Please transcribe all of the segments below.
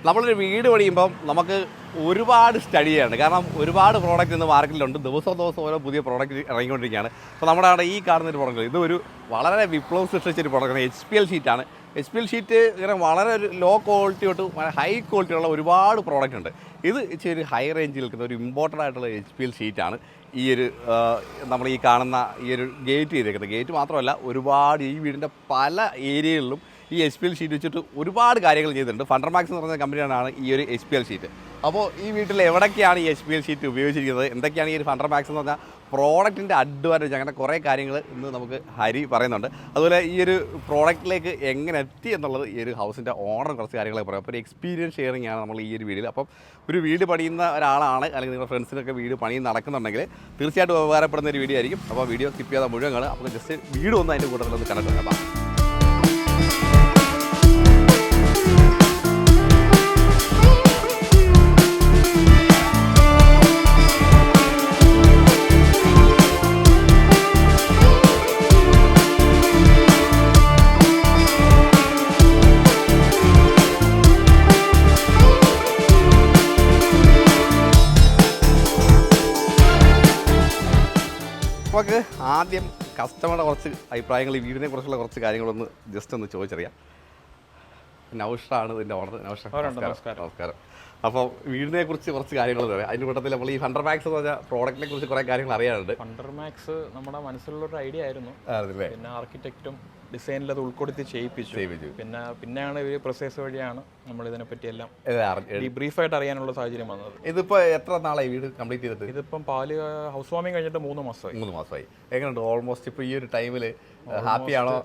നമ്മളൊരു വീട് പണിയുമ്പം നമുക്ക് ഒരുപാട് സ്റ്റഡി ചെയ്യാണ്. കാരണം ഒരുപാട് പ്രോഡക്റ്റ് ഇന്ന് മാർക്കറ്റിലുണ്ട്. ദിവസം ഓരോ പുതിയ പ്രോഡക്റ്റ് ഇറങ്ങിക്കൊണ്ടിരിക്കുകയാണ്. അപ്പോൾ നമ്മുടെ അവിടെ ഈ കാണുന്ന ഒരു പ്രോഡക്റ്റ് ഇതൊരു വളരെ വിപ്ലവം സൃഷ്ടിച്ചൊരു പ്രോഡക്റ്റാണ്. HPL ഷീറ്റാണ്. HPL ഷീറ്റ് ഇങ്ങനെ വളരെ ഒരു ലോ ക്വാളിറ്റി തൊട്ട് ഹൈ ക്വാളിറ്റി ഉള്ള ഒരുപാട് പ്രോഡക്റ്റ് ഉണ്ട്. ഇത് ഇച്ചിരി ഒരു ഹൈ റേഞ്ചിൽ നിൽക്കുന്ന ഒരു ഇമ്പോർട്ടൻ്റ് ആയിട്ടുള്ള HPL ഷീറ്റാണ്. ഈ ഒരു നമ്മൾ ഈ കാണുന്ന ഈ ഒരു ഗേറ്റ് ചെയ്തേക്കുന്നത്. ഗേറ്റ് മാത്രമല്ല, ഒരുപാട് ഈ വീടിൻ്റെ പല ഏരിയകളിലും ഈ HPL ഷീറ്റ് വെച്ചിട്ട് ഒരുപാട് കാര്യങ്ങൾ ചെയ്തിട്ടുണ്ട്. ഫണ്ടർമാക്സ് എന്ന് പറഞ്ഞ കമ്പനിയാണ് ഈ ഒരു HPL ഷീറ്റ്. അപ്പോൾ ഈ വീട്ടിൽ എവിടേക്കാണ് ഈ HPL ഷീറ്റ് ഉപയോഗിച്ചിരിക്കുന്നത്, എന്തൊക്കെയാണ് ഈ ഒരു ഫണ്ടർമാക്സ് എന്ന് പറഞ്ഞാൽ പ്രോഡക്റ്റിൻ്റെ അഡ്വാൻറ്റേജ്, അങ്ങനെ കുറേ കാര്യങ്ങൾ ഇന്ന് നമുക്ക് ഹരി പറയുന്നുണ്ട്. അതുപോലെ ഈ ഒരു പ്രോഡക്റ്റിലേക്ക് എങ്ങനെ എത്തി എന്നുള്ളത് ഈ ഒരു ഹൗസിൻ്റെ ഓണർ കുറച്ച് കാര്യങ്ങളൊക്കെ പറയും. അപ്പോൾ ഒരു എക്സ്പീരിയൻസ് ഷെയറിംഗ് ആണ് നമ്മൾ ഈ ഒരു വീഡിയോയിൽ. അപ്പം ഒരു വീട് പണിയുന്ന ഒരാളാണ്, അല്ലെങ്കിൽ നിങ്ങളുടെ ഫ്രണ്ട്സിനൊക്കെ വീട് പണി നടക്കുന്നുണ്ടെങ്കിൽ തീർച്ചയായിട്ടും ഉപകാരപ്പെടുന്ന ഒരു വീഡിയോ ആയിരിക്കും. അപ്പോൾ വീഡിയോ സ്കിപ്പ് ചെയ്യാതെ മുഴുവൻ കാണുക. അപ്പോൾ ജസ്റ്റ് വീട് ഒന്ന് അതിൻ്റെ കൂട്ടത്തിലൊന്ന് കണ്ടിട്ട് കേട്ടോ. നമുക്ക് ആദ്യം കസ്റ്റമറുടെ കുറച്ച് അഭിപ്രായങ്ങൾ, ഈ വീടിനെ കുറിച്ചുള്ള കുറച്ച് കാര്യങ്ങളൊന്ന് ജസ്റ്റ് ഒന്ന് ചോദിച്ചറിയാം. നൗഷാണ് ഇതിൻ്റെ ഓണർ. നമസ്കാരം. അപ്പോൾ വീടിനെ കുറിച്ച് കുറച്ച് കാര്യങ്ങൾ പറയാം. അതിൻ്റെ കൂട്ടത്തിൽ നമ്മൾ ഈ ഫണ്ടർമാക്സ് എന്ന് പറഞ്ഞാൽ പ്രോഡക്റ്റിനെ കുറിച്ച് കുറേ കാര്യങ്ങൾ അറിയാനുണ്ട്. ഫണ്ടർമാക്സ് നമ്മുടെ മനസ്സിലുള്ളൊരു ഐഡിയ ആയിരുന്നു. പിന്നെ ആർക്കിടെക്റ്റും ഡിസൈനിൽ അത് ഉൾപ്പെടുത്തി ചെയ്യിപ്പിച്ചു. പിന്നെയാണ് ഇവർ പ്രൊസസ് വഴിയാണ് നമ്മൾ ഇതിനെപ്പറ്റി എല്ലാം ബ്രീഫായിട്ട് അറിയാനുള്ള സാഹചര്യം വന്നത്. ഇതിപ്പോൾ എത്ര നാളായി വീട് കംപ്ലീറ്റ് ചെയ്തിട്ട്? ഇതിപ്പം പാല് ഹൗസ് വാമിങ് കഴിഞ്ഞിട്ട് 3 മാസമായി. എങ്ങനെയുണ്ട് ഓൾമോസ്റ്റ് ഇപ്പോൾ ഈ ഒരു ടൈമിൽ ഹാപ്പിയാണോ?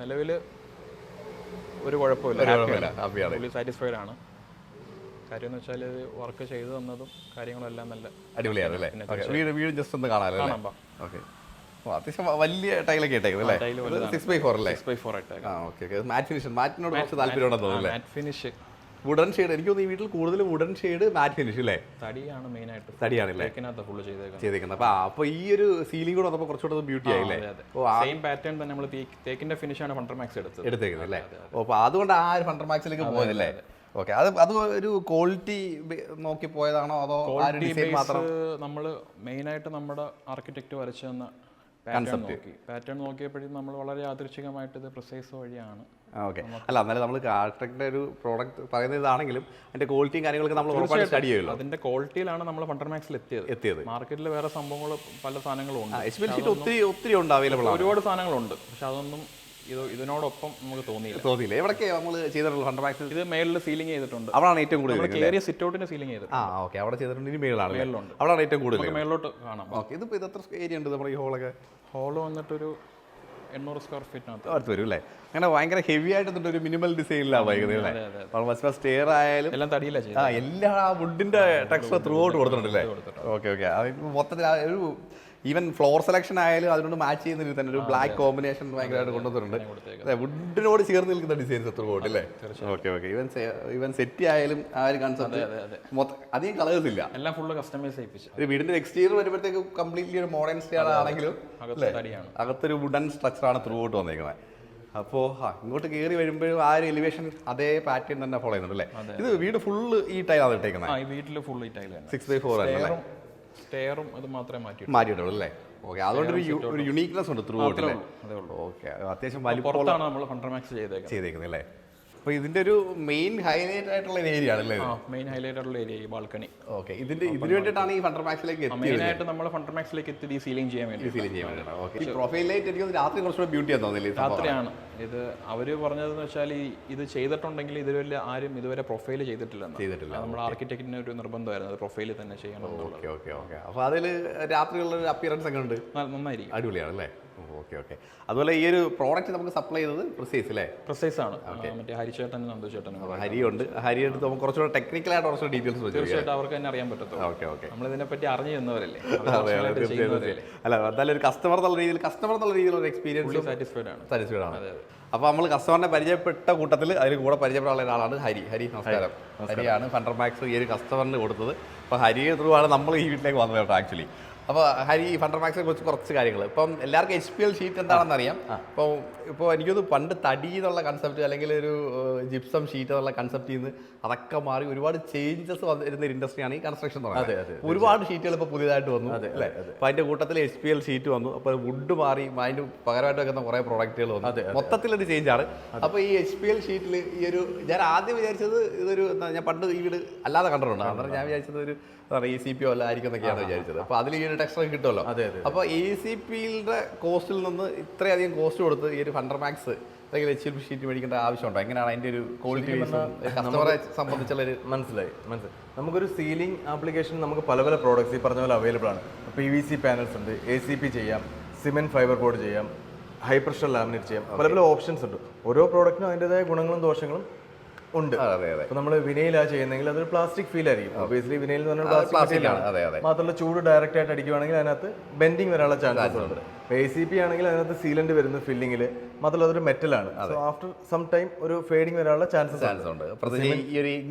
നിലവിൽ ഒരു കുഴപ്പമില്ല, ഹാപ്പിയാണ്, സാറ്റിസ്ഫൈഡ് ആണ്. കാര്യം എന്ന് വെച്ചാൽ വർക്ക് ചെയ്തു തന്നതും കാര്യങ്ങളെല്ലാം നല്ല അടിപൊളിയാണ് അല്ലേ? വീട് ജസ്റ്റ് ഒന്ന് കാണാമല്ലോ. ഓക്കെ, അത്യാവശ്യം വലിയ ടൈലൊക്കെ ഇട്ടേക്കുന്നത് അല്ലേ? 6x4 അല്ലേ? 6x4 ഇട്ടേക്കാം. ഓക്കെ. മാറ്റിനോട് കുറച്ച് താല്പര്യമുണ്ടെന്ന് തോന്നുന്നു. മാറ്റ് ഫിനിഷ്, വുഡൻ ഷെയ്ഡ്. എനിക്ക് തോന്നുന്നു ഈ വീട്ടിൽ കൂടുതൽ വുഡൻ ഷെയ്ഡ്, മാറ്റ് ഫിനിഷ് അല്ലേ? തടിയാണ് മെയിനായിട്ട്. തടിയാണല്ലേ ഫുള്ള് ചെയ്തേക്കുന്നത്. അപ്പോൾ ഈ ഒരു സീലിംഗ് കൂടെ വന്നപ്പോൾ കുറച്ചുകൂടെ ബ്യൂട്ടി ആയില്ലേ? സെയിം പാറ്റേൺ തന്നെ നമ്മൾ തേക്കിന്റെ ഫിനിഷാണ് ഫണ്ടർമാക്സ് എടുത്തേക്കുന്നത് അല്ലേ? അപ്പോൾ അതുകൊണ്ട് ആ ഒരു ഫണ്ടർമാക്സിലേക്ക് പോയതല്ലേ? ഓക്കെ. അത് ഒരു ക്വാളിറ്റി നോക്കി പോയതാണോ അതോ ഡിസൈൻ മാത്രം? നമ്മൾ മെയിനായിട്ട് നമ്മുടെ ആർക്കിടെക്ട് വരച്ചു തന്ന പാറ്റേൺ നോക്കിയപ്പോഴും നമ്മൾ വളരെ യാദൃച്ഛികമായിട്ട് ഇത് പ്രിസൈസ് വഴിയാണ്. ഓക്കെ. അല്ല, എന്നാലും നമ്മൾ ആർക്കിടെക്റ്റിന്റെ ഒരു പ്രോഡക്റ്റ് പറയുന്ന ഇതാണെങ്കിലും അതിന്റെ ക്വാളിറ്റിയും കാര്യങ്ങളൊക്കെ നമ്മൾ ഒരുപാട് സ്റ്റഡി ചെയ്യുമല്ലോ. അതിന്റെ ക്വാളിറ്റിയിലാണ് നമ്മൾ ഫണ്ടർമാക്സിൽ എത്തിയത്. മാർക്കറ്റിൽ വേറെ സംഭവങ്ങൾ, പല സാധനങ്ങളും ഉണ്ട്. HPL ഷീറ്റ് ഒത്തിരി ഉണ്ട്, അവൈലബിൾ ആണ്, ഒരുപാട് സാധനങ്ങളുണ്ട്. പക്ഷെ അതൊന്നും ഇതിനോടൊപ്പം നമുക്ക് തോന്നിയില്ല. എവിടൊക്കെ നമ്മൾ ചെയ്തിട്ടുള്ള ഫണ്ടർമാക്സ്? ഇത് മേളിൽ സീലിംഗ് ചെയ്തിട്ടുണ്ട്. അവിടെയാണ് ഏറ്റവും കൂടുതൽ ഏരിയ സിറ്റൗട്ടിന്റെ സീലിംഗ് ചെയ്തിട്ടുണ്ട്. ഓക്കെ. അവിടെ ചെയ്തിട്ടുണ്ട്. ഇനി മേളിലാണ്, അവിടെയാണ് ഏറ്റവും കൂടുതൽ. മേളിലോട്ട് കാണാം. ഓക്കെ. ഇതിപ്പോൾ ഇത് എത്ര ഏരിയ ഉണ്ട് നമ്മുടെ ഈ ഹോളൊക്കെ? ഹോള് വന്നിട്ടൊരു 800 സ്ക്വയർ ഫീറ്റിനകത്ത് അടുത്ത് വരും അല്ലേ? അങ്ങനെ ഭയങ്കര ഹെവി ആയിട്ട് ഒരു മിനിമൽ ഡിസൈനിലാണ് വൈകുന്നത് അല്ലേ? സ്റ്റെയർ ആയാലും എല്ലാം തടിയില്ല, എല്ലാ വുഡിന്റെ ടെക്സ്ചർ ത്രൂ ഔട്ട് കൊടുത്തിട്ടുണ്ടല്ലേ? ഓക്കെ. മൊത്തത്തിൽ ഒരു ഈവൻ ഫ്ലോർ സെലക്ഷൻ ആയാലും അതിനോട് മാച്ച് ചെയ്യുന്ന രീതിയിൽ തന്നെ ഒരു ബ്ലാക്ക് കോമ്പിനേഷൻ ഭയങ്കരമായിട്ട് കൊണ്ടുവന്നിട്ടുണ്ട്. വുഡിനോട് ചേർന്ന് നിൽക്കുന്ന ഡിസൈൻസ് എത്ര ഔട്ട് അല്ലേ? ഓക്കെ. ഈവൻ സെറ്റ് ആയാലും ആ ഒരു കൺസെപ്റ്റ് അധികം കളേഴ്സ് ഇല്ല, എല്ലാം ഫുള്ള് കസ്റ്റമൈസ് ചെയ്യിപ്പിച്ചു. ഒരു വീടിന്റെ എക്സ്റ്റീരിയർ വരുമ്പോഴത്തേക്ക് കംപ്ലീറ്റ്ലി ഒരു മോഡേൺ സ്റ്റൈൽ ആണെങ്കിലും അകത്തൊരു വുഡൻ സ്ട്രക്ചറാണ് ത്രൂ ഔട്ട് വന്നേക്കുന്നത്. അപ്പോൾ ഇങ്ങോട്ട് കയറി വരുമ്പോഴും ആ ഒരു എലിവേഷൻ അതേ പാറ്റേൺ തന്നെ ഫോളോ ചെയ്യുന്നുണ്ട് അല്ലേ? ഇത് വീട് ഫുള്ള് ഈ ടൈലാണ് ഇട്ടേക്കുന്നത്. ഈ വീട്ടിൽ ഫുള്ള് ഈ ടൈൽ 6x4 അല്ലേ? സ്റ്റെയറും അത് മാത്രമേ മാറ്റിയിട്ടുള്ളൂ അല്ലേ? ഓക്കെ. അതുകൊണ്ട് ഒരു യുണീക്നെസ് ഉണ്ട് ത്രൂ ഔട്ട് അല്ലേ? ഓക്കെ. അത്യാവശ്യം വലിപ്പമുള്ള നമ്മൾ ഫണ്ടർമാക്സ് ചെയ്തേക്കുന്നത് അല്ലേ? അപ്പോൾ ഇതിന്റെ ഒരു മെയിൻ ഹൈലൈറ്റ് ആയിട്ടുള്ള ഏരിയ ആണല്ലേ? മെയിൻ ഹൈലൈറ്റ് ആയിട്ടുള്ള ഏരിയ ഈ ബാൽക്കണി. ഓക്കെ. ഇതിന് വേണ്ടിയിട്ടാണ് ഈ ഫണ്ടർമാക്സിലേക്ക് എത്തിയത്. മെയിനായിട്ട് നമ്മൾ ഫണ്ടർമാക്സിലേക്ക് എത്തി സീലിംഗ് ചെയ്യാൻ വേണ്ടി. ഓക്കെ. ഈ പ്രൊഫൈൽ ലൈറ്റ് എനിക്ക് രാത്രി കുറച്ചുകൂടെ ബ്യൂട്ടി ആണെന്ന് തോന്നില്ലേ? രാത്രിയാണ് ഇത് അവർ പറഞ്ഞതെന്ന് വെച്ചാൽ ഇത് ചെയ്തിട്ടുണ്ടെങ്കിൽ ഇതുവരെ ആരും ഇതുവരെ പ്രൊഫൈൽ ചെയ്തിട്ടില്ല. നമ്മുടെ ആർക്കിടെക്റ്റിന് ഒരു നിർബന്ധമായിരുന്നു പ്രൊഫൈൽ തന്നെ ചെയ്യണം. ഓക്കെ. അപ്പോൾ അതിൽ രാത്രിയുള്ള ഒരു അപ്പിയറൻസ് ഒക്കെ ഉണ്ട്, നന്നായിരിക്കും, അടിപൊളിയാണ് അല്ലേ? ഓക്കെ. അതുപോലെ ഈ ഒരു പ്രോഡക്റ്റ് നമുക്ക് സപ്ലൈ ചെയ്തത് പ്രിസൈസ് അല്ലേ? പ്രിസൈസ് ആണ്. മറ്റേ ഹരിചേട്ടനും നന്ദുചേട്ടനും ഹരിയുണ്ട്. ഹരിയെടുത്ത് നമുക്ക് കുറച്ചുകൂടെ ടെക്നിക്കലായിട്ട് കുറച്ച് ഡീറ്റെയിൽസ് തീർച്ചയായിട്ടും അവർക്ക് തന്നെ അറിയാൻ പറ്റത്തുള്ളൂ. ഓക്കെ. നമ്മൾ ഇതിനെപ്പറ്റി അറിഞ്ഞു തന്നവരല്ലേ? അല്ല, എന്തായാലും ഒരു കസ്റ്റമർ എന്നുള്ള രീതിയിൽ ഒരു എക്സ്പീരിയൻസ് സാറ്റിസ്ഫൈഡ് ആണ്. അപ്പോൾ നമ്മൾ കസ്റ്റമറിനെ പരിചയപ്പെട്ട കൂട്ടത്തിൽ അതിൽ കൂടെ പരിചയപ്പെടാനുള്ള ഒരാളാണ് ഹരി. നമസ്കാരം. ഹരിയാണ് ഫണ്ടർമാക്സ് ഈ ഒരു കസ്റ്റമറിന് കൊടുത്തത്. അപ്പോൾ ഹരിയെ ത്രൂ ആണ് നമ്മൾ ഈ വീട്ടിലേക്ക് വന്നത് കേട്ടോ ആക്ച്വലി. അപ്പോൾ ഹരി ഫണ്ടർമാക്സിനെ കുറിച്ച് കുറച്ച് കാര്യങ്ങൾ ഇപ്പം എല്ലാവർക്കും HPL ഷീറ്റ് എന്താണെന്ന് അറിയാം. ഇപ്പോൾ എനിക്കൊന്ന് പണ്ട് തടി എന്നുള്ള കൺസെപ്റ്റ് അല്ലെങ്കിൽ ഒരു ജിപ്സം ഷീറ്റ് എന്നുള്ള കൺസെപ്റ്റിൽ നിന്ന് അതൊക്കെ മാറി ഒരുപാട് ചേഞ്ചസ് വരുന്ന ഒരു ഇൻഡസ്ട്രിയാണ് ഈ കൺസ്ട്രക്ഷൻ എന്ന് പറയുന്നത്. ഒരുപാട് ഷീറ്റുകൾ ഇപ്പോൾ പുതിയതായിട്ട് വന്നു അല്ലേ? അപ്പോൾ അതിൻ്റെ കൂട്ടത്തിൽ HPL ഷീറ്റ് വന്നു. അപ്പോൾ വുഡ് മാറി അതിന് പകരമായിട്ട് വെക്കുന്ന കുറേ പ്രോഡക്റ്റുകൾ വന്നു. മൊത്തത്തിലൊരു ചേഞ്ചാണ്. അപ്പോൾ ഈ HPL ഷീറ്റിൽ ഈ ഒരു ഞാൻ ആദ്യം വിചാരിച്ചത് ഇതൊരു ഞാൻ പണ്ട് ഈ വീട് അല്ലാതെ കണ്ടിട്ടുണ്ട്. അന്നേരം ഞാൻ വിചാരിച്ചത് ഒരു ECP അല്ല ആയിരിക്കും എന്നൊക്കെയാണ് വിചാരിച്ചത്. അപ്പോൾ അതിൽ ഈ ഒരു ടെക്സ്റ്റർ കിട്ടുമല്ലോ. അപ്പോൾ ECPയുടെ കോസ്റ്റിൽ നിന്ന് ഇത്രയധികം കോസ്റ്റ് കൊടുത്ത് ഈ ഒരു ഫണ്ടർമാക്സ് അല്ലെങ്കിൽ HPL ഷീറ്റ് മേടിക്കേണ്ട ആവശ്യമുണ്ടോ? എങ്ങനെയാണ് അതിൻ്റെ ഒരു ക്വാളിറ്റി കസ്റ്റമറെ സംബന്ധിച്ചുള്ളൊരു മനസ്സിലായി. നമുക്കൊരു സീലിംഗ് ആപ്ലിക്കേഷൻ നമുക്ക് പല പല പ്രോഡക്റ്റ്സ് ഈ പറഞ്ഞ പോലെ അവൈലബിൾ ആണ്. PVC പാനൽസ് ഉണ്ട്, ACP ചെയ്യാം, സിമെന്റ് ഫൈബർ ബോർഡ് ചെയ്യാം, ഹൈ പ്രഷർ ലാമിനേറ്റ് ചെയ്യാം, പല പല ഓപ്ഷൻസ് ഉണ്ട്. ഓരോ പ്രോഡക്റ്റിനും അതിൻ്റെതായ ഗുണങ്ങളും ദോഷങ്ങളും ഉണ്ട്. അപ്പോൾ നമ്മൾ വിനയിലാണ് ചെയ്യുന്നതെങ്കിൽ അതൊരു പ്ലാസ്റ്റിക് ഫീൽ ആയിരിക്കും. ഒബിയസ്ലി വിനയിൽ എന്ന് പറഞ്ഞാൽ പ്ലാസ്റ്റിക് മെറ്റീരിയലാണ്. മാത്രമല്ല ചൂട് ഡയറക്റ്റ് ആയിട്ട് അടിക്കുവാണെങ്കിൽ അതിനകത്ത് ബെൻഡിങ് വരാനുള്ള ചാൻസസ് ഉണ്ട്. ACP ആണെങ്കിൽ അതിനകത്ത് സീലന്റ് വരുന്നു ഫില്ലിങ്ങിൽ. മാത്രമല്ല അതൊരു മെറ്റലാണ്. സോ ആഫ്റ്റർ സം ടൈം ഒരു ഫേഡിങ് വരാനുള്ള ചാൻസസ് ഉണ്ട്.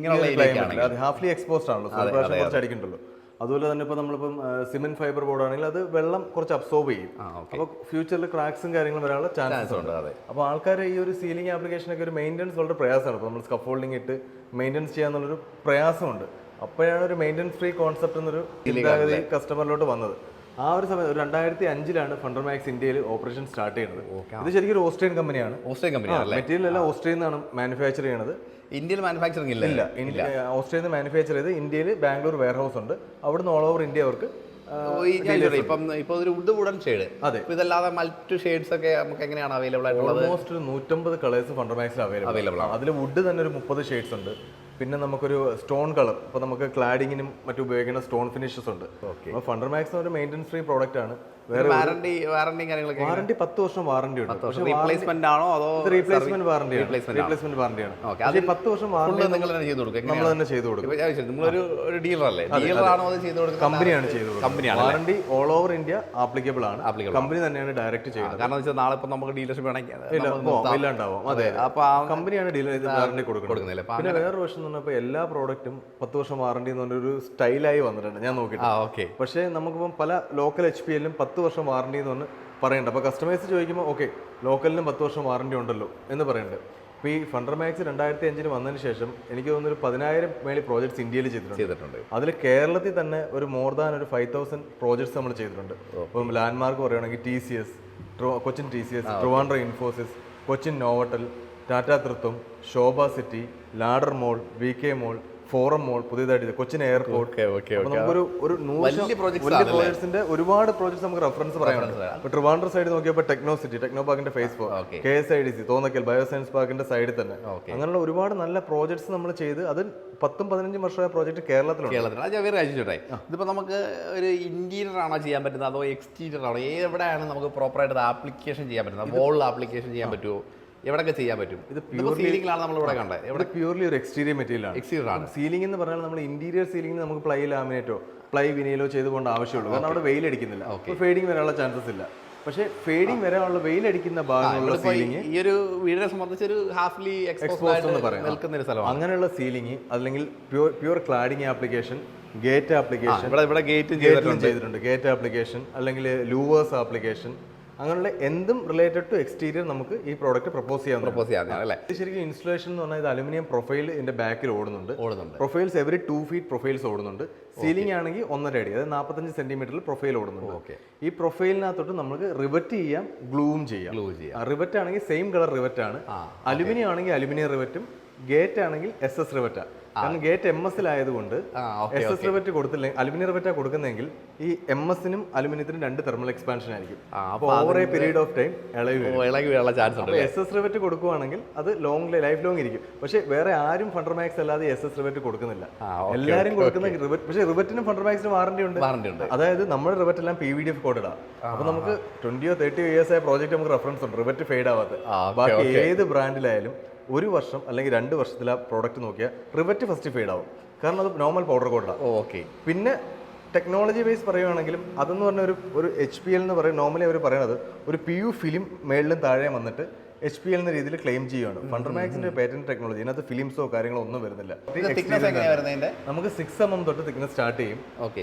ഹാഫ്ലി എക്സ്പോസ്ഡ് ആണല്ലോ, കുറച്ച് അടിക്കണ്ടല്ലോ. അതുപോലെ തന്നെ ഇപ്പോൾ നമ്മളിപ്പം സിമെന്റ് ഫൈബർ ബോർഡ് ആണെങ്കിൽ അത് വെള്ളം കുറച്ച് അബ്സോർബ് ചെയ്യും. അപ്പോൾ ഫ്യൂച്ചറിൽ ക്രാക്സും കാര്യങ്ങളും വരാനുള്ള ചാൻസസ് ഉണ്ട്. അപ്പോൾ ആൾക്കാർ ഈ ഒരു സീലിംഗ് ആപ്ലിക്കേഷനൊക്കെ ഒരു മെയിൻ്റനൻസ് വളരെ പ്രയാസമാണ്. ഇപ്പോൾ നമ്മൾ സ്കഫോൾഡിങ് ഇട്ട് മെയിൻ്റനൻസ് ചെയ്യാന്നുള്ളൊരു പ്രയാസമുണ്ട്. അപ്പോഴാണ് ഒരു മെയിൻ്റനൻസ് ഫ്രീ കോൺസെപ്റ്റ് എന്നൊരു ചിന്താഗതി കസ്റ്റമറിലോട്ട് വന്നത്. ആ ഒരു സമയത്ത് 2005 ഫണ്ടർമാക്സ് ഇന്ത്യയിൽ ഓപ്പറേഷൻ സ്റ്റാർട്ട് ചെയ്യുന്നത്. ഇത് ശരിക്കും ഒരു ഓസ്ട്രിയൻ കമ്പനിയാണ്. മെറ്റീരിയൽ എല്ലാം ഓസ്ട്രിയയിൽ നിന്നാണ് മാനുഫാക്ചർ ചെയ്യുന്നത്. ഇന്ത്യയിൽ മാനുഫാക്ചറിംഗ് ഇല്ല. ഓസ്ട്രിയയിൽ നിന്ന് മാനുഫാക്ചർ ചെയ്ത് ഇന്ത്യയിൽ ബാംഗ്ലൂർ വെയർ ഹൗസ് ഉണ്ട്. അവിടുന്ന് ഓൾ ഓവർ ഇന്ത്യ അവർക്ക് ഇപ്പൊ ഒരു വുഡ് വുഡൻ ഷെയ്ഡ് ഇതല്ലാതെ മറ്റു ഷെയ്ഡ്സ് ഒക്കെ നമുക്ക് എങ്ങനെയാണ് അവൈലബിൾ ആയിട്ടുള്ളത്? ഓൾമോസ്റ്റ് 150 കളേഴ്സ് ഫണ്ടർമാക്സിൽ അവൈലബിൾ ആണ്. അതിൽ വുഡ് തന്നെ ഒരു 30 ഷെയ്ഡ്സ് ഉണ്ട്. പിന്നെ നമുക്കൊരു സ്റ്റോൺ കളർ, ഇപ്പോൾ നമുക്ക് ക്ലാഡിങ്ങിനും മറ്റും ഉപയോഗിക്കുന്ന സ്റ്റോൺ ഫിനിഷസ് ഉണ്ട്. അപ്പോൾ ഫണ്ടർമാക്സ് ഒരു മെയിൻ്റനൻസ് ഫ്രീ പ്രോഡക്റ്റ് ആണ്. വാറണ്ടി 10 വർഷം വാറണ്ടി ഉണ്ട്. റീപ്ലേസ്മെന്റ് ആണോ അതോ റീപ്ലേസ്മെന്റ് വാറണ്ടിയാണ്? 10 വർഷം വാറണ്ടി നമ്മൾ തന്നെ ചെയ്തു കൊടുക്കും. ഒരു ഡീലർ അല്ലേ? ഡീലറാണോ അത് ചെയ്തു കൊടുക്കുന്നത്? കമ്പനിയാണ് ചെയ്തു കൊടുക്കുന്നത്. Warranty all over India applicable ആണ്. കമ്പനി തന്നെയാണ് ഡയറക്റ്റ് ചെയ്യുന്നത്. കാരണം നാളെ ഇപ്പം നമുക്ക് ഡീലർഷിപ്പ് വേണമെങ്കിൽ ഇല്ലാണ്ടാവും. അതെ, അപ്പോൾ കമ്പനിയാണ് ഡീലർ വാറണ്ടി കൊടുക്കുന്നത്. പിന്നെ വേറൊരു വർഷം എന്ന് പറഞ്ഞപ്പോൾ എല്ലാ പ്രോഡക്റ്റും 10 വർഷം വാറണ്ടി എന്ന് പറഞ്ഞൊരു സ്റ്റൈലായി വന്നിട്ടുണ്ട് ഞാൻ നോക്കിയിട്ട്. പക്ഷേ നമുക്കിപ്പം പല ലോക്കൽ HPL 10 വർഷം വാറണ്ടി എന്ന് പറഞ്ഞ് പറയണ്ട. അപ്പോൾ കസ്റ്റമേഴ്സ് ചോദിക്കുമ്പോൾ ഓക്കെ ലോക്കലിനും 10 വർഷം വാറണ്ടി ഉണ്ടല്ലോ എന്ന് പറയുന്നുണ്ട്. ഇപ്പോൾ ഈ ഫണ്ടർമാക്സ് 2005 വന്നതിന് ശേഷം എനിക്ക് തോന്നുന്നു 10,000 മേളിൽ പ്രോജക്ട്സ് ഇന്ത്യയിൽ ചെയ്തിട്ടുണ്ട്. അതിൽ കേരളത്തിൽ തന്നെ ഒരു മോർ ദാൻ ഒരു 5,000 പ്രോജക്ട്സ് നമ്മൾ ചെയ്തിട്ടുണ്ട്. ഇപ്പം ലാൻഡ്മാർക്ക് പറയുകയാണെങ്കിൽ TCS, കൊച്ചിൻ TCS, ട്രിവാൻഡ്രം ഇൻഫോസിസ്, കൊച്ചിൻ നോവട്ടൽ, ടാറ്റ തൃത്വം, ശോഭ സിറ്റി, ലാഡർ മോൾ, VK മോൾ, ഫോറം മോൾ, പുതിയതായിട്ട് കൊച്ചിൻ എയർപോർട്ട്. നമുക്കൊരു 100 പ്രോജക്ട്സിന്റെ ഒരുപാട് പ്രോജക്ട്സ് നമുക്ക് റെഫറൻസ് പറയാനുണ്ട്. ഇപ്പോൾ ട്രിവാൻഡ്രം സൈഡ് നോക്കിയപ്പോൾ ടെക്നോ സിറ്റി, ടെക്നോ പാർക്കിന്റെ ഫേസ് 4, KSIDC തോന്നക്കൽ ബയോസയൻസ് പാർക്കിന്റെ സൈഡിൽ തന്നെ അങ്ങനെയുള്ള ഒരുപാട് നല്ല പ്രോജക്ട്സ് നമ്മൾ ചെയ്ത് അത് 10-15 വർഷമായ പ്രോജക്ട് കേരളത്തിലുണ്ട്. ഇതിപ്പോൾ നമുക്ക് ഒരു ഇന്റീരിയർ ആണോ ചെയ്യാൻ പറ്റുന്നത് അതോ എക്സ്റ്റീരിയർ ആണോ? എവിടെയാണ് നമുക്ക് പ്രോപ്പറായിട്ട് ആപ്ലിക്കേഷൻ ചെയ്യാൻ പറ്റുന്നത്? വോളിൽ ആപ്ലിക്കേഷൻ ചെയ്യാൻ പറ്റുമോ? എവിടെയൊക്കെ ചെയ്യാൻ പറ്റും? ഇത് സീലിംഗിലാണ് നമ്മൾ ഇവിടെ കണ്ടത്. ഇവിടെ പ്യൂർലി ഒരു എക്സ്റ്റീരിയർ മെറ്റീരിയൽ ആണ്. എക്സ്റ്റീരിയർ ആണ്. സീലിംഗ് എന്ന് പറഞ്ഞാൽ നമ്മൾ ഇന്റീരിയർ സീലിംഗ് നമുക്ക് പ്ലൈ ലാമിനേറ്റോ പ്ലൈ വിനയിലോ ചെയ്ത് പോകേണ്ട ആവശ്യമുള്ളൂ. കാരണം അവിടെ വെയിലടിക്കുന്നില്ല. അപ്പോൾ ഫേഡിങ് വരാനുള്ള ചാൻസസ് ഇല്ല. പക്ഷേ ഫേഡിങ് വരാനുള്ള വെയിലടിക്കുന്ന ഭാഗങ്ങളുള്ള സീലിംഗ് ഈ ഒരു വീടിനെ സംബന്ധിച്ച് ഒരു ഹാഫ്ലി എക്സ്പോസ്ഡ് എന്ന് പറയാം നിൽക്കുന്ന ഒരു സ്ഥലം. അങ്ങനെയുള്ള സീലിംഗ് അല്ലെങ്കിൽ pure cladding application, gate application, ഇവിടെ ഗേറ്റ് ചെയ്തിട്ടുണ്ട്. ഗേറ്റ് ആപ്ലിക്കേഷൻ അല്ലെങ്കിൽ ലൂവേഴ്സ് ആപ്ലിക്കേഷൻ, അങ്ങനെയുള്ള എന്തും റിലേറ്റഡ് ടു എക്സ്റ്റീരിയർ നമുക്ക് ഈ പ്രോഡക്റ്റ് പ്രപ്പോസ് ചെയ്യാം. ശരിക്കും ഇൻസ്റ്റലേഷൻ എന്ന് പറഞ്ഞാൽ ഇത് അലുമിനിയം പ്രൊഫൈൽ ഇതിന്റെ ബാക്കിൽ ഓടുന്നുണ്ട്. പ്രൊഫൈൽസ് എവറി 2 ഫീറ്റ് പ്രൊഫൈൽസ് ഓടുന്നുണ്ട്. സീലിംഗ് ആണെങ്കിൽ 1.5 അടി, അതായത് 45 സെന്റിമീറ്ററിൽ പ്രൊഫൈൽ ഓടുന്നുണ്ട്. ഈ പ്രൊഫൈലിനകത്തോട്ട് നമുക്ക് റിവറ്റ് ചെയ്യാം, ഗ്ലൂവും ചെയ്യാം. റിവറ്റ് ആണെങ്കിൽ സെയിം കളർ റിവറ്റ് ആണ്. അലുമിനിയം ആണെങ്കിൽ അലുമിനിയം റിവറ്റും, ഗേറ്റ് ആണെങ്കിൽ SS റിവറ്റാണ്. കാരണം ഗേറ്റ് MS ആയതുകൊണ്ട് SS റിവറ്റ് കൊടുത്തില്ലെങ്കിൽ അലുമിനിയം റിവറ്റാ കൊടുക്കുന്നെങ്കിൽ ഈ MS-നും അലുമിനിയത്തിനും 2 തെർമൽ എക്സ്പാൻഷൻ ആയിരിക്കും. അപ്പോൾ over A period of time ഇളകി വീഴാനുള്ള ചാൻസ് ഉണ്ട്. SS റിവറ്റ് കൊടുക്കുവാണെങ്കിൽ അത് ലൈഫ് ലോങ് ഇരിക്കും. പക്ഷേ വേറെ ആരും ഫണ്ടർമാക്സ് അല്ലാതെ SS റിവറ്റ് കൊടുക്കുന്നില്ല. എല്ലാവരും കൊടുക്കുന്ന റിവറ്റ്. പക്ഷേ റിവറ്റിനും ഫണ്ടർമാക്സിനും വാറണ്ടി ഉണ്ട്. അതായത് നമ്മുടെ റിവറ്റ് എല്ലാം PVDF കോഡഡാണ്. അപ്പോൾ നമുക്ക് 20-30 ഇയേഴ്സ് ആയ പ്രോജക്റ്റ് നമുക്ക് റെഫറൻസ് ഉണ്ട്, റിവറ്റ് ഫെയ്ഡ് ആവാത്ത. ബാക്കി ഏത് ബ്രാൻഡിലായാലും 1 വർഷം അല്ലെങ്കിൽ 2 വർഷത്തിൽ ആ പ്രോഡക്റ്റ് നോക്കിയാൽ റിവറ്റ് ഫസ്റ്റ് ഫെയ്ഡ് ആവും. കാരണം അത് നോർമൽ പൗഡർ കോഡാണ്. പിന്നെ ടെക്നോളജി വൈസ് പറയുകയാണെങ്കിലും അതെന്ന് പറഞ്ഞ ഒരു HPL എന്ന് പറയും നോർമലി അവർ പറയുന്നത് ഒരു PU ഫിലിം മേളിലും താഴെ വന്നിട്ട് HPL എന്ന രീതിയിൽ ക്ലെയിം ചെയ്യുകയാണ്. ഫണ്ടർമാക്സിന്റെ പേറ്റന്റ് ടെക്നോളജി ഇതിനകത്ത് ഫിലിംസോ കാര്യങ്ങളോ ഒന്നും വരുന്നില്ല. നമുക്ക് 6 mm തൊട്ട് തിക്നെസ് സ്റ്റാർട്ട് ചെയ്യും.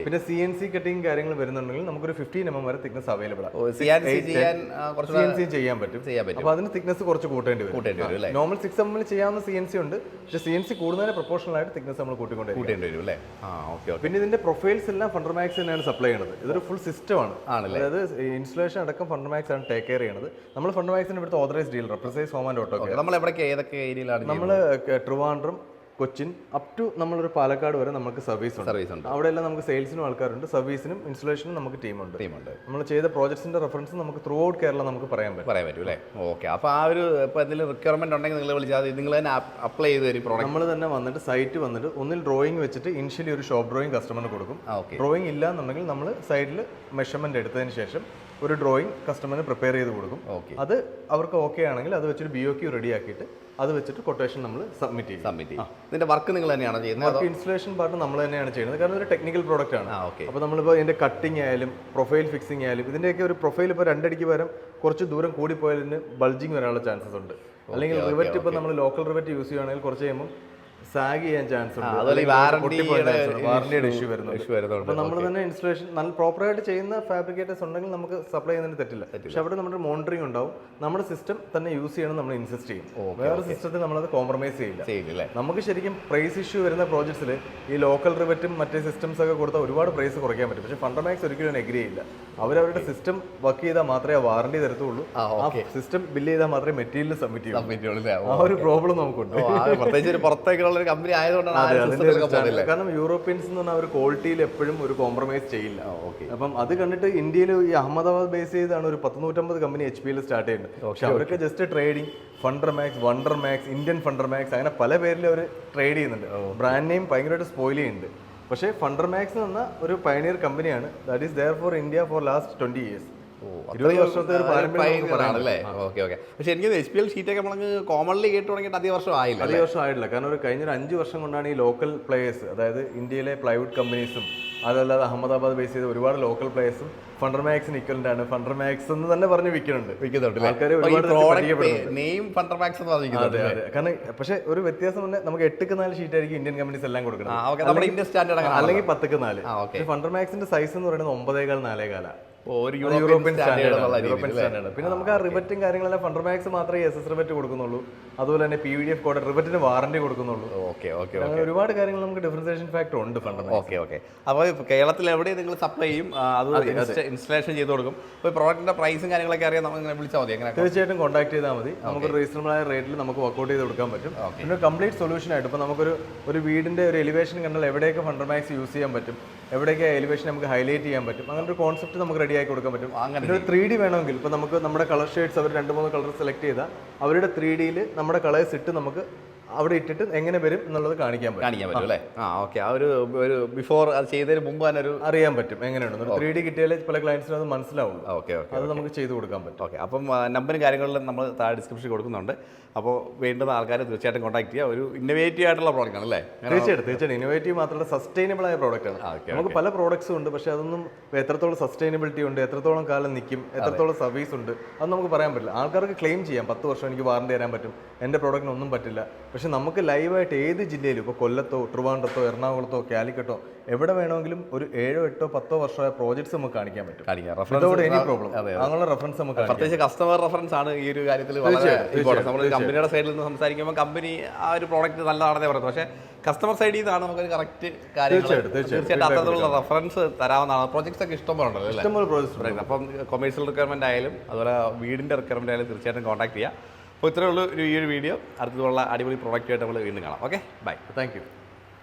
പിന്നെ CNC കട്ടിങ് കാര്യങ്ങൾ വരുന്നുണ്ടെങ്കിൽ നമുക്കൊരു 15 mm വരെ തിക്നെസ് അവൈലബിൾ ആണ്. CNC ചെയ്യാൻ പറ്റും. അപ്പൊ അതിന് തിക്നെസ് കുറച്ച് കൂട്ടേണ്ടി വരും. നോർമൽ 6 mm ചെയ്യാവുന്ന CNC ഉണ്ട്, പക്ഷെ CNC കൂടുന്നതിന് പ്രൊപ്പോർഷണൽ ആയിട്ട് തിക്നെസ് നമ്മൾ കൂട്ടിക്കൊണ്ടേ വരും. പിന്നെ ഇതിന്റെ പ്രൊഫൈൽസ് എല്ലാം ഫണ്ടർമാക്സ് തന്നെയാണ് സപ്ലൈ ചെയ്യുന്നത്. ഇതൊരു ഫുൾ സിസ്റ്റം ആണ്. അതായത് ഇൻസ്റ്റലേഷൻ അടക്കം ഫണ്ടർമാക്സ് ആണ് ടേക്ക് കെയർ ചെയ്യുന്നത്. നമ്മൾ ഫണ്ടർമാക്സിന്റെ ഇവിടുത്തെ authorised dealer precise home and auto. നമ്മൾ ഏതൊക്കെ ഏരിയയിലാണ്? നമ്മൾ ട്രിവാൻഡ്രം, കൊച്ചിൻ അപ് ടു നമ്മളൊരു പാലക്കാട് വരെ നമുക്ക് സർവീസ് ഉണ്ട്. അവിടെ എല്ലാം നമുക്ക് സെയിൽസിനും ആൾക്കാരുണ്ട്, സർവീസിനും ഇൻസ്റ്റലേഷനും നമുക്ക് ടീമുണ്ട്. നമ്മൾ ചെയ്ത പ്രോജക്ട്സിന്റെ റെഫറൻസ് നമുക്ക് ത്രൂ ഔട്ട് കേരള നമുക്ക് പറയാൻ പറ്റും അല്ലേ? ഓക്കെ. അപ്പോൾ ആ ഒരു ഇപ്പോൾ എന്തെങ്കിലും റിക്വയർമെന്റ് ഉണ്ടെങ്കിൽ നിങ്ങൾ വിളിച്ചാൽ നിങ്ങൾ തന്നെ അപ്ലൈ ചെയ്ത് തരും പ്രോഡക്റ്റ്. നമ്മൾ തന്നെ വന്നിട്ട് സൈറ്റ് വന്നിട്ട് ഒന്നിൽ ഡ്രോയിങ് വെച്ചിട്ട് ഇനിഷ്യലി ഒരു ഷോപ്പ് ഡ്രോയിങ് കസ്റ്റമറിന് കൊടുക്കും. ഡ്രോയിങ് ഇല്ല എന്നുണ്ടെങ്കിൽ നമ്മൾ സൈഡിൽ മെഷർമെന്റ് എടുത്തതിന് ശേഷം ഒരു ഡ്രോയിങ് കസ്റ്റമറിന് പ്രിപ്പയർ ചെയ്ത് കൊടുക്കും. അത് അവർക്ക് ഓക്കെ ആണെങ്കിൽ അത് വെച്ചിട്ട് BOQ റെഡി ആക്കിയിട്ട് അത് വെച്ചിട്ട് കൊട്ടേഷൻ നമ്മൾ സബ്മിറ്റ് ചെയ്യും. ഇതിന്റെ വർക്ക് നിങ്ങൾ തന്നെയാണ് ചെയ്യുന്നത്? വർക്ക് ഇൻസ്റ്റലേഷൻ പാർട്ട് നമ്മൾ തന്നെയാണ് ചെയ്യുന്നത്. കാരണം ഒരു ടെക്നിക്കൽ പ്രോഡക്റ്റ് ആണ്. അപ്പോൾ നമ്മളിപ്പോൾ ഇതിന്റെ കട്ടിങ് ആയാലും പ്രൊഫൈൽ ഫിക്സിംഗ് ആയാലും ഇതിന്റെയൊക്കെ ഒരു പ്രൊഫൈൽ ഇപ്പോൾ 2 അടിക്ക് പകരം കുറച്ച് ദൂരം കൂടി പോയതിന് ബൾജിങ് വരാനുള്ള ചാൻസസ് ഉണ്ട്. അല്ലെങ്കിൽ റിവറ്റ് ഇപ്പോൾ നമ്മൾ ലോക്കൽ റിവറ്റ് യൂസ് ചെയ്യുകയാണെങ്കിൽ കുറച്ച് കഴിയുമ്പോൾ സാഗ് ചെയ്യാൻ ചാൻസ് ഉണ്ട്, വാറണ്ടിയുടെ ഇഷ്യൂ വരുന്നുണ്ട്. അപ്പോൾ നമ്മൾ തന്നെ ഇൻസ്റ്റലേഷൻ നല്ല പ്രോപ്പറായിട്ട് ചെയ്യുന്ന ഫാബ്രിക്കേറ്റേഴ്സ് ഉണ്ടെങ്കിൽ നമുക്ക് സപ്ലൈ ചെയ്യുന്നതിന് തെറ്റില്ല. പക്ഷെ അവിടെ നമ്മുടെ മോണിറ്ററിംഗ് ഉണ്ടാവും. നമ്മുടെ സിസ്റ്റം തന്നെ യൂസ് ചെയ്യണം നമ്മൾ ഇൻസിസ്റ്റ് ചെയ്യും. വേറെ സിസ്റ്റത്തിൽ നമ്മളത് കോംപ്രമൈസ് ചെയ്യില്ല. നമുക്ക് ശരിക്കും പ്രൈസ് ഇഷ്യൂ വരുന്ന പ്രോജക്ട്സിൽ ഈ ലോക്കൽ റിവറ്റും മറ്റേ സിസ്റ്റംസ് ഒക്കെ കൊടുത്താൽ ഒരുപാട് പ്രൈസ് കുറയ്ക്കാൻ പറ്റും. പക്ഷേ ഫണ്ടർമാക്സ് ഒരിക്കലും എഗ്രി ചെയ്യില്ല. അവരവരുടെ സിസ്റ്റം വർക്ക് ചെയ്താൽ മാത്രമേ വാറണ്ടി തരത്തുള്ളൂ. ആ സിസ്റ്റം ബില്ല് ചെയ്താൽ മാത്രമേ മെറ്റീരിയൽ സബ്മിറ്റ് ചെയ്യുള്ളൂ. ആ ഒരു പ്രോബ്ലം നമുക്കുണ്ട്. പുറത്തേക്കുള്ള കമ്പനി ആയതുകൊണ്ടാണ്. കാരണം യൂറോപ്യൻസ് എന്ന് പറഞ്ഞാൽ അവർ ക്വാളിറ്റിയിൽ എപ്പോഴും ഒരു കോംപ്രമൈസ് ചെയ്യില്ല. അപ്പം അത് കണ്ടിട്ട് ഇന്ത്യയിൽ ഈ അഹമ്മദാബാദ് ബേസ് ചെയ്താണ് ഒരു 150 കമ്പനി HPL സ്റ്റാർട്ട് ചെയ്യുന്നത്. പക്ഷെ അവരൊക്കെ just trading Fundermax, Wondermax, Indian Fundermax അങ്ങനെ പല പേരിൽ അവർ ട്രേഡ് ചെയ്യുന്നുണ്ട്. ബ്രാൻഡ് നെയിം ഭയങ്കരമായിട്ട് സ്പോയിൽ ചെയ്യുന്നുണ്ട്. പക്ഷേ ഫണ്ടർമാക്സ് എന്ന് പറഞ്ഞ ഒരു പയനിയർ കമ്പനിയാണ്. That is there for India for last 20 years. 20 വർഷത്തെ ഒരു പാരമ്പര്യമാണല്ലേ? പക്ഷേ എനിക്ക് HPL ഷീറ്റൊക്കെ നമ്മൾ കോമൺലി കേട്ട് തുടങ്ങിയിട്ട് അധികം വർഷം ആയില്ല. കാരണം ഒരു കഴിഞ്ഞ 5 വർഷം കൊണ്ടാണ് ഈ ലോക്കൽ പ്ലേയേഴ്സ്, അതായത് ഇന്ത്യയിലെ പ്ലൈവുഡ് കമ്പനീസും അതല്ലാതെ അഹമ്മദാബാദ് ബേസ് ചെയ്ത ഒരുപാട് ലോക്കൽ പ്ലേയേഴ്സും ഫണ്ടർമാക്സിന് ഇക്വലന്റ് ആണ്, ഫണ്ടർമാക്സ് എന്ന് തന്നെ പറഞ്ഞ് വിൽക്കുന്നുണ്ട്. ആൾക്കാർ കാരണം പക്ഷേ ഒരു വ്യത്യാസം തന്നെ നമുക്ക് 8x4 ഷീറ്റ് ആയിരിക്കും ഇന്ത്യൻ കമ്പനീസ് എല്ലാം കൊടുക്കുന്നത്, അല്ലെങ്കിൽ 10x4. ഫണ്ടർമാക്സിന്റെ സൈസ് എന്ന് പറയുന്നത് 9.4 4.4. European standard. പിന്നെ നമുക്ക് ആ റിവറ്റും കാര്യങ്ങളെല്ലാം ഫണ്ടർമാക്സ് മാത്രമേ SS റിവറ്റ് കൊടുക്കുന്നുള്ളൂ. അതുപോലെ തന്നെ PVDF കോഡ് റിവറ്റിന് വാറണ്ടി കൊടുക്കുന്നുള്ളൂ. ഒരുപാട് കാര്യങ്ങൾ നമുക്ക് ഡിഫറൻസിയേഷൻ ഫാക്ടർ ഉണ്ട് ഫണ്ടർമാക്സ്. അപ്പോൾ കേരളത്തിൽ എവിടെ നിങ്ങൾ സപ്ലൈ ചെയ്യും, അത് ഇൻസ്റ്റലേഷൻ ചെയ്ത് കൊടുക്കും. അപ്പോൾ പ്രോഡക്റ്റിന്റെ പ്രൈസും കാര്യങ്ങളൊക്കെ അറിയാൻ നമുക്ക് വിളിച്ചാൽ മതി? തീർച്ചയായിട്ടും കോൺടാക്ട് ചെയ്താൽ മതി. നമുക്ക് റീസണബിൾ ആയ റേറ്റിൽ നമുക്ക് വർക്ക്ഔട്ട് ചെയ്ത് കൊടുക്കാൻ പറ്റും. പിന്നെ കംപ്ലീറ്റ് സൊല്യൂഷൻ ആയിട്ട് ഇപ്പോൾ നമുക്കൊരു വീടിന്റെ ഒരു എലിവേഷൻ കണ്ടാൽ എവിടെയൊക്കെ ഫണ്ടർമാക്സ് യൂസ് ചെയ്യാൻ പറ്റും, എവിടെയൊക്കെ എലിവേഷൻ നമുക്ക് ഹൈലൈറ്റ് ചെയ്യാൻ പറ്റും, അങ്ങനെ ഒരു കോൺസെപ്റ്റ് നമുക്ക് റെഡി ആക്കി കൊടുക്കാൻ പറ്റും. അങ്ങനെ ഒരു 3D വേണമെങ്കിൽ ഇപ്പോൾ നമുക്ക് നമ്മുടെ കളർ ഷെയ്ഡ്സ് അവർ 2-3 കളർ സെലക്ട് ചെയ്താൽ അവരുടെ 3Dയിൽ നമ്മുടെ കളേഴ്സ് ഇട്ട് നമുക്ക് അവിടെ ഇട്ടിട്ട് എങ്ങനെ വരും എന്നുള്ളത് കാണിക്കാൻ പറ്റും അല്ലേ? ആ ഒരു ബിഫോർ അത് ചെയ്തതിന് മുമ്പ് തന്നെ ഒരു അറിയാൻ പറ്റും എങ്ങനെയാണ് 3D കിട്ടിയാലേ പല ക്ലയൻസിനും അത് മനസ്സിലാവുള്ളൂ. അത് നമുക്ക് ചെയ്ത് കൊടുക്കാൻ പറ്റും. അപ്പം നമ്പറും കാര്യങ്ങളിലും നമ്മൾ താഴെ ഡിസ്ക്രിപ്ഷൻ കൊടുക്കുന്നുണ്ട്. അപ്പോൾ വേണ്ടുന്ന ആൾക്കാരെ തീർച്ചയായിട്ടും കോൺടാക്ട് ചെയ്യുക. ഒരു ഇന്നോവേറ്റീവ് ആയിട്ടുള്ള പ്രോഡക്റ്റ് ആണ് അല്ലേ? തീർച്ചയായിട്ടും ഇന്നോവേറ്റീവ് മാത്രമല്ല സസ്റ്റൈനബിൾ ആയ പ്രോഡക്റ്റ് ആണ്. നമുക്ക് പല പ്രോഡക്ട്സും ഉണ്ട്, പക്ഷേ അതൊന്നും എത്രത്തോളം സസ്റ്റൈനബിലിറ്റി ഉണ്ട്, എത്രത്തോളം കാലം നിൽക്കും, എത്രത്തോളം സർവീസ് ഉണ്ട്, അത് നമുക്ക് പറയാൻ പറ്റില്ല. ആൾക്കാർക്ക് ക്ലെയിം ചെയ്യാം 10 വർഷം എനിക്ക് വാറണ്ടി തരാൻ പറ്റും, എൻ്റെ പ്രോഡക്റ്റിന് ഒന്നും പറ്റില്ല. പക്ഷെ നമുക്ക് ലൈവായിട്ട് ഏത് ജില്ലയിലും ഇപ്പോൾ കൊല്ലത്തോ ട്രിവാൻഡ്രത്തോ എറണാകുളത്തോ കാലിക്കട്ടോ എവിടെ വേണമെങ്കിലും ഒരു 7, 8, 10 വർഷമായ പ്രോജക്ട്സ് നമുക്ക് കാണിക്കാൻ പറ്റും. എനി പ്രോബ്ലം അങ്ങനെയുള്ള റെഫറൻസ് നമുക്ക് പ്രത്യേകിച്ച് കസ്റ്റമർ റെഫറൻസ് ആണ് ഈ ഒരു കാര്യത്തിൽ. നമ്മൾ കമ്പനിയുടെ സൈഡിൽ നിന്ന് സംസാരിക്കുമ്പോൾ കമ്പനി ആ ഒരു പ്രോഡക്റ്റ് നല്ലതാണെന്നേ പറയുന്നത്, പക്ഷേ കസ്റ്റമർ സൈഡിൽ നിന്നാണ് നമുക്ക് കറക്റ്റ് കാര്യങ്ങൾ തീർച്ചയായിട്ടും അത്തരത്തിലുള്ള റെഫറൻസ് തരാവുന്നതാണ്. പ്രോജക്ട്സ് ഒക്കെ ഇഷ്ടംപോലെ ഉണ്ടല്ലോ. അപ്പം കൊമേഴ്സ്യൽ റിക്വയർമെന്റ് ആയാലും അതുപോലെ വീടിന്റെ റിക്വയർമെന്റ് ആയാലും തീർച്ചയായിട്ടും കോൺടാക്ട് ചെയ്യുക. അപ്പോൾ ഇത്രയേ ഉള്ളൂ ഈ ഒരു വീഡിയോ. അടുത്തുള്ള അടിപൊളി പ്രോഡക്റ്റായിട്ട് നമ്മൾ വീണ്ടും കാണാം. Okay, bye. Thank U.